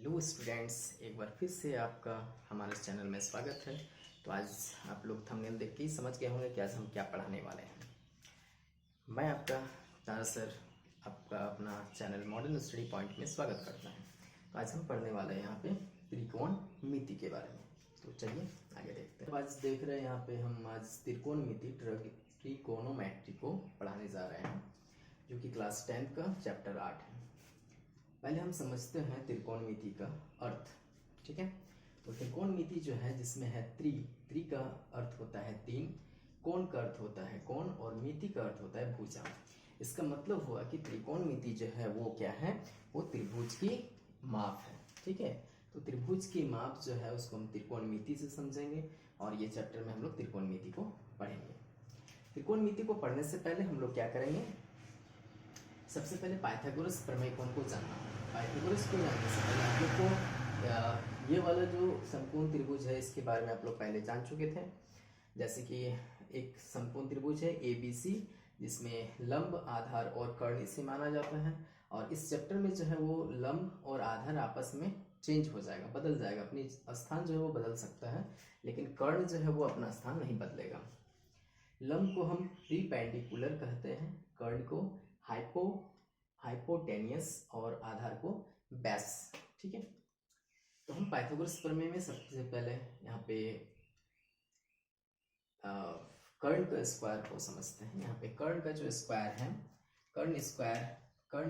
Hello students, एक बार फिर से आपका हमारे चैनल में स्वागत है। तो आज आप लोग थंबनेल देख के ही समझ गए होंगे कि आज हम क्या पढ़ाने वाले हैं। मैं आपका तारा सर आपका अपना चैनल मॉडर्न स्टडी पॉइंट में स्वागत करता हूं। तो आज हम पढ़ने वाले हैं यहाँ पे त्रिकोणमिति के बारे में। तो चलिए आगे देखते हैं। आज देख रहे हैं यहाँ पे हम आज त्रिकोणमिति ट्रिकोनोमेट्री को पढ़ाने जा रहे हैं, जो कि क्लास 10 का चैप्टर 8 है। पहले हम समझते हैं त्रिकोणमिति का अर्थ। ठीक है, तो त्रिकोणमिति जो है जिसमें है त्रि का अर्थ होता है तीन, कोण का अर्थ होता है कोण और मिति का अर्थ होता है भुजा। इसका मतलब हुआ कि त्रिकोणमिति जो है वो क्या है, वो त्रिभुज की माप है। ठीक है, तो त्रिभुज की माप जो है उसको हम त्रिकोणमिति से समझेंगे और ये चैप्टर में हम लोग त्रिकोणमिति को पढ़ेंगे। त्रिकोणमिति को पढ़ने से पहले हम लोग क्या करेंगे, सबसे पहले पाइथागोरस प्रमेय को हमको जानना है। पाइथागोरस को जानने से पहले आप लोग को ये वाला जो समकोण त्रिभुज है इसके बारे में आप लोग पहले जान चुके थे। जैसे कि एक समकोण त्रिभुज है ABC, जिसमें लंब, आधार और कर्ण इसे माना जाता है। और इस चैप्टर में जो है वो लंब और आधार आपस में चेंज हो जाएगा, बदल जाएगा, अपनी स्थान जो है वो बदल सकता है, लेकिन कर्ण जो है वो अपना स्थान नहीं बदलेगा। लंब को हम प्रीपेंडिकुलर कहते हैं, कर्ण को हाइपोटेनियस और आधार को बेस। ठीक है, तो हम पाइथागोरस प्रमेय में सबसे पहले यहाँ पे कर्ण का स्क्वायर को समझते हैं। यहाँ पे कर्ण का जो स्क्वायर है, कर्ण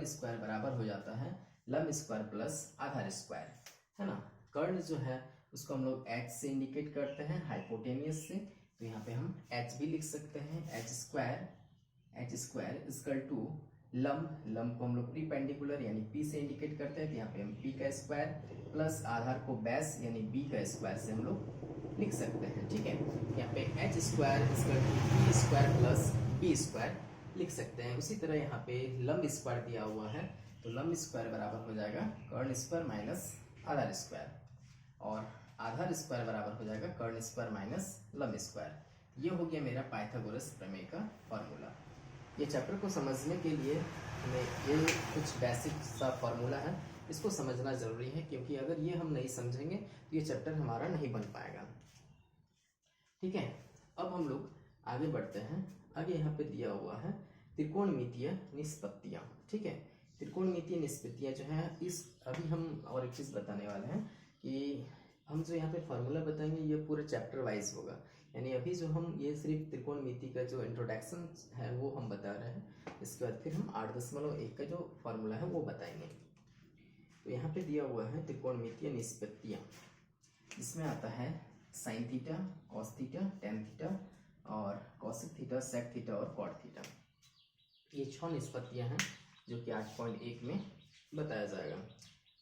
स्क्वायर बराबर हो जाता है लंब स्क्वायर प्लस आधार स्क्वायर, है ना। कर्ण जो है उसको हम लोग h से इंडिकेट करते हैं, हाइपोटेनियस से। तो यहाँ पे हम h भी लिख सकते हैं, h स्क्वायर इक्वल टू लंब को हम लोग प्रीपेंडिकुलर यानी p से इंडिकेट करते हैं, तो यहाँ पे हम p का स्क्वायर प्लस आधार को बेस यानी b का स्क्वायर से हम लोग लिख सकते हैं। ठीक है, यहाँ पे h square equal to p square plus b square लिख सकते हैं। उसी तरह यहाँ पे लंब स्क्वायर दिया हुआ है, तो लंब स्क्वायर बराबर हो जाएगा कर्ण स्क्वायर माइनस आधार स्क्वायर, और आधार स्क्वायर बराबर हो जाएगा कर्ण स्क्वायर माइनस लंब स्क्वायर। ये हो गया मेरा पाइथागोरस प्रमेय का फॉर्मूला। ये चैप्टर को समझने के लिए हमें ये कुछ बेसिक सा फॉर्मूला है, इसको समझना जरूरी है, क्योंकि अगर ये हम नहीं समझेंगे तो ये चैप्टर हमारा नहीं बन पाएगा। ठीक है, अब हम लोग आगे बढ़ते हैं। आगे यहाँ पे दिया हुआ है त्रिकोणमितीय निष्पत्तियाँ। ठीक है, त्रिकोणमितीय निष्पत्तियाँ जो है, इस अभी हम और एक चीज़ बताने वाले हैं कि हम जो यहाँ पे फॉर्मूला बताएंगे ये पूरे चैप्टर वाइज होगा। यानी अभी जो हम ये सिर्फ त्रिकोणमिति का जो इंट्रोडक्शन है वो हम बता रहे हैं, इसके बाद फिर हम 8.1 का जो फॉर्मूला है वो बताएंगे। तो यहाँ पे दिया हुआ है त्रिकोणमितीय निष्पत्तियाँ, इसमें आता है sine theta, cos theta, tan theta और कॉसेक थीटा, सेक थीटा और कॉट थीटा। ये 6 निष्पत्तियाँ हैं जो कि 8.1 में बताया जाएगा।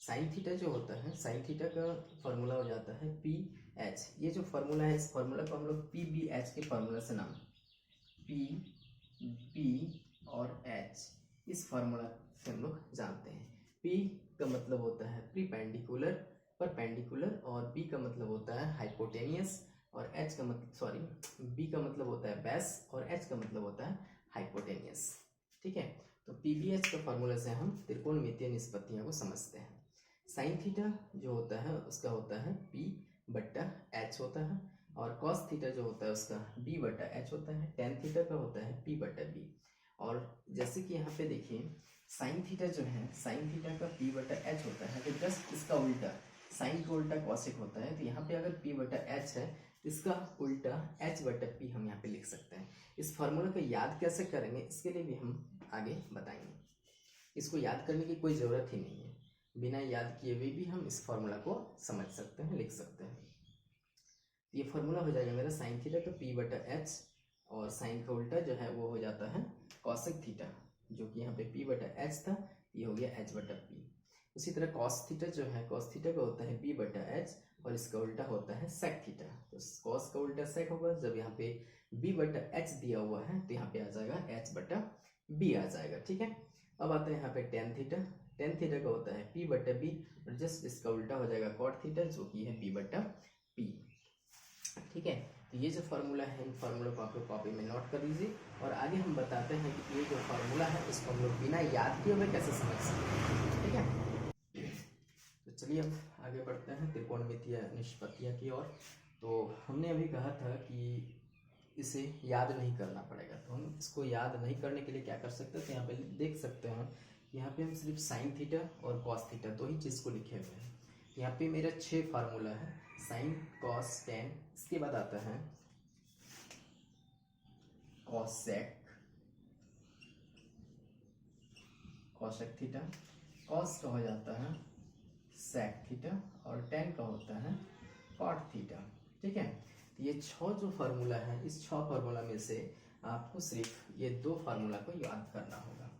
साइन थीटा जो होता है, साइन थीटा का फॉर्मूला हो जाता है PH। ये जो फॉर्मूला है इस फॉर्मूला को हम लोग PBH के फॉर्मूला से नाम P और H इस फॉर्मूला से हम लोग जानते हैं। P का मतलब होता है प्रीपेंडिकुलर, परपेंडिकुलर, और B का मतलब होता है हाइपोटेनियस, और H का मतलब B का मतलब होता है बेस और H का मतलब होता है हाइपोटेनियस। ठीक है, तो PBH का फॉर्मूला से हम त्रिकोणमितीय निष्पत्तियों को समझते हैं। साइन थीटा जो होता है उसका होता है P/H होता है, और कॉस थीटा जो होता है उसका B/H होता है, टेन थीटा का होता है P/B। और जैसे कि यहाँ पे देखिए साइन थीटा जो है, साइन थीटा का P/H होता है, तो जस्ट इसका उल्टा, साइन का उल्टा कॉसेक होता है, तो यहाँ पे अगर P/H है इसका उल्टा H/P हम यहाँ पे लिख सकते हैं। इस फॉर्मूला को याद कैसे करेंगे इसके लिए भी हम आगे बताएंगे। इसको याद करने की कोई ज़रूरत ही नहीं है, बिना याद किए हुए भी हम इस फॉर्मूला को समझ सकते हैं, लिख सकते हैं। ये फॉर्मूला हो जाएगा मेरा साइन थीटा का P/H, और साइन का उल्टा जो है वो हो जाता है कॉसेक थीटा, जो कि यहाँ पे P/H था, ये हो गया H/P। उसी तरह कॉस थीटा जो है, कॉस थीटा का होता है B/H और इसका उल्टा होता है सेक थीटा। तो कॉस का उल्टा सेक होगा, जब यहाँ पे B/H दिया हुआ है तो यहाँ पे आ जाएगा H/B आ जाएगा। ठीक है, अब आते हैं यहाँ पे टेन थीटा। टेन थीटा का होता है P/B और जस्ट इसका उल्टा हो जाएगा कॉट थीटा, जो कि है B/P। ठीक है, तो ये जो फार्मूला है, इन फार्मूला को आप लोग कॉपी में नोट कर लीजिए, और आगे हम बताते हैं कि ये जो फार्मूला है इसको हम लोग बिना याद किए हुए कैसे समझ सकते हैं। ठीक है, तो चलिए अब आगे बढ़ते हैं त्रिकोणमितीय निष्पत्तियाँ की ओर। तो हमने अभी कहा था कि इसे याद नहीं करना पड़ेगा, तो हम इसको याद नहीं करने के लिए क्या कर सकते हैं, तो यहाँ पे देख सकते हैं यहाँ पे हम सिर्फ साइन थीटा और कॉस थीटा दो ही चीज़ को लिखे हुए हैं। यहाँ पे मेरा 6 फार्मूला है, साइन कॉस टेन, इसके बाद आता है कॉसेक, कॉसेक थीटा, कॉस का हो जाता है सेक थीटा और टेन का होता है कॉट थीटा। ठीक है, तो ये 6 जो फार्मूला है, इस 6 फार्मूला में से आपको सिर्फ ये 2 फार्मूला को याद करना होगा।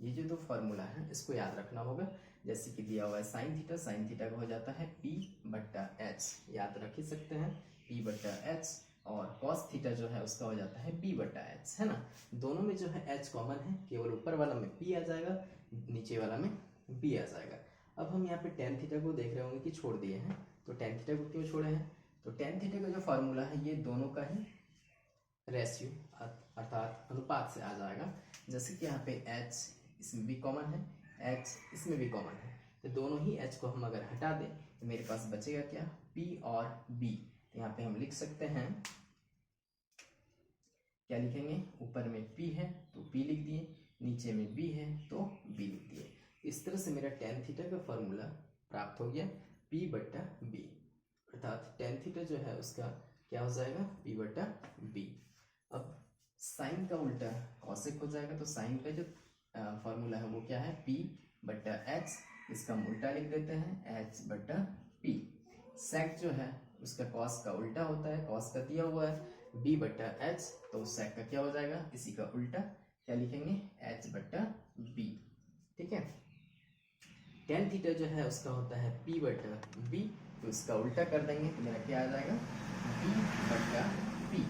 ये जो 2 फार्मूला है इसको याद रखना होगा। जैसे कि दिया हुआ है साइन थीटा का हो जाता है P बट्टा H, याद रख ही सकते हैं P बट्टा H, और कॉस थीटा जो है उसका हो जाता है B बट्टा H, है ना। दोनों में जो है H कॉमन है, केवल ऊपर वाला में P आ जाएगा, नीचे वाला में B आ जाएगा। अब हम यहाँ पे टेन थीटा को देख रहे होंगे कि छोड़ दिए हैं, तो टेन थीटा को क्यों छोड़े हैं, तो टेन थीटा का जो फार्मूला है ये दोनों का ही रेशियो अर्थात अनुपात से आ जाएगा। जैसे कि यहाँ पे H इसमें भी कॉमन है, H इसमें भी कॉमन है, तो दोनों ही H को हम अगर हटा दें तो मेरे पास बचेगा क्या, P और B। तो यहाँ पे हम लिख सकते हैं, क्या लिखेंगे, ऊपर में P है तो P लिख दिए, नीचे में B है तो B लिख दिए। इस तरह से मेरा टेन थीटा का फॉर्मूला प्राप्त हो गया P बट्टा B, अर्थात टेन थीटा जो है उसका क्या हो जाएगा, P बट्टा B। अब साइन का उल्टा कॉसेक हो जाएगा, तो साइन का जो फॉर्मूला है वो क्या है, P बट्टा H, इसका हम उल्टा लिख देते हैं H बट्टा P। सेक जो है उसका कॉस का उल्टा होता है, कॉस का दिया हुआ है B बट्टा H, तो सेक का क्या हो जाएगा, इसी का उल्टा क्या लिखेंगे, H बट्टा B। ठीक है, टेन थीटा जो है उसका होता है P बट्टा B, तो इसका उल्टा कर देंगे तो मेरा क्या आ जाएगा, B बट्टा P।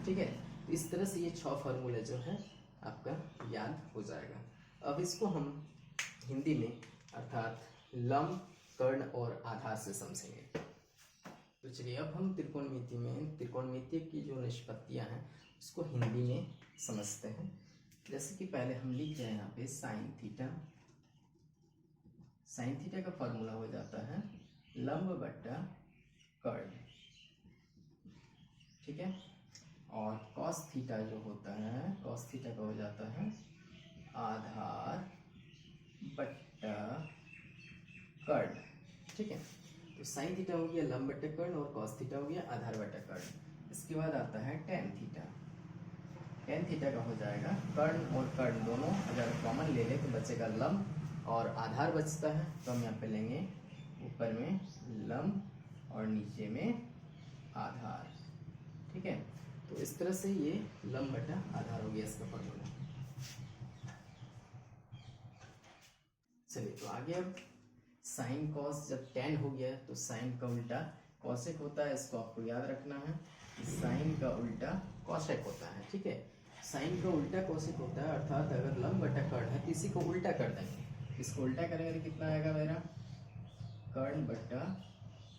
ठीक है, तो इस तरह से ये 6 फार्मूले जो है आपका याद हो जाएगा। अब इसको हम हिंदी में अर्थात लंब, कर्ण और आधार से समझेंगे। तो चलिए अब हम त्रिकोणमिति में त्रिकोणमिति की जो निष्पत्तियां हैं उसको हिंदी में समझते हैं। जैसे कि पहले हम लिख जाए यहाँ पे साइन थीटा, साइन थीटा का फॉर्मूला हो जाता है लंब बट्टा कर्ण। ठीक है, और कॉस थीटा जो होता है, कॉस थीटा का हो जाता है आधार बट्टा कर्ण। ठीक है, तो साइन थीटा हो गया लंब बट्टा कर्ण और कॉस थीटा हो गया आधार बट्टा कर्ण। इसके बाद आता है टेन थीटा, टेन थीटा का हो जाएगा कर्ण और कर्ण दोनों अगर कॉमन ले ले तो बचेगा लंब और आधार बचता है, तो हम यहाँ पे लेंगे ऊपर में लंब और नीचे में आधार। ठीक है, तो इस तरह से ये लंब बटा आधार हो गया इसका फॉर्मूला। चलिए तो आगे अब साइन कॉस जब टेन हो गया तो साइन का उल्टा कॉसेक होता है, इसको आपको याद रखना है, साइन का उल्टा कॉसेक होता है। ठीक है, साइन का उल्टा कॉसेक होता है, अर्थात अगर लंब बटा कर्ण है तो इसी को उल्टा कर देंगे, इसको उल्टा करेंगे तो कितना आएगा मेरा, कर्ण बटा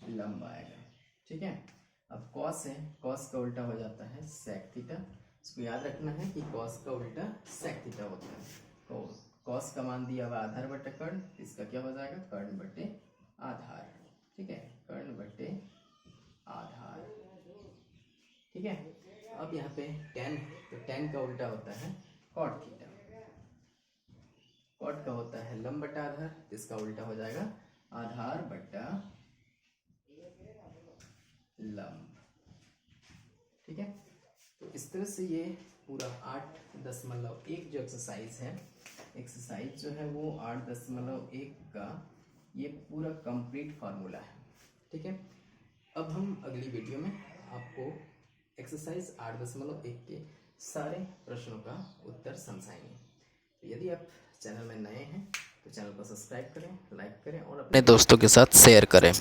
लंब आएगा। ठीक है, अब कॉस है, कॉस का उल्टा हो जाता है सेक थीटा, इसको याद रखना है कि कॉस का उल्टा सेक थीटा होता है। तो कॉस का मान दिया हुआ आधार बटे कर्ण, इसका क्या हो जाएगा, कर्ण बटे आधार। ठीक है, कर्ण बटे आधार। ठीक है, अब यहाँ पे टेन, तो टेन का उल्टा होता है कॉट थीटा, कॉट का होता है लंब बटा आधार, इसका उल्टा हो जाएगा आधार बटा लंब। ठीक है, तो इस तरह से ये पूरा 8.1 जो एक्सरसाइज है, एक्सरसाइज जो है वो 8.1 का ये पूरा कंप्लीट फार्मूला है। ठीक है, अब हम अगली वीडियो में आपको एक्सरसाइज 8.1 के सारे प्रश्नों का उत्तर समझाएंगे। तो यदि आप चैनल में नए हैं तो चैनल को सब्सक्राइब करें, लाइक करें और अपने दोस्तों के साथ शेयर करें।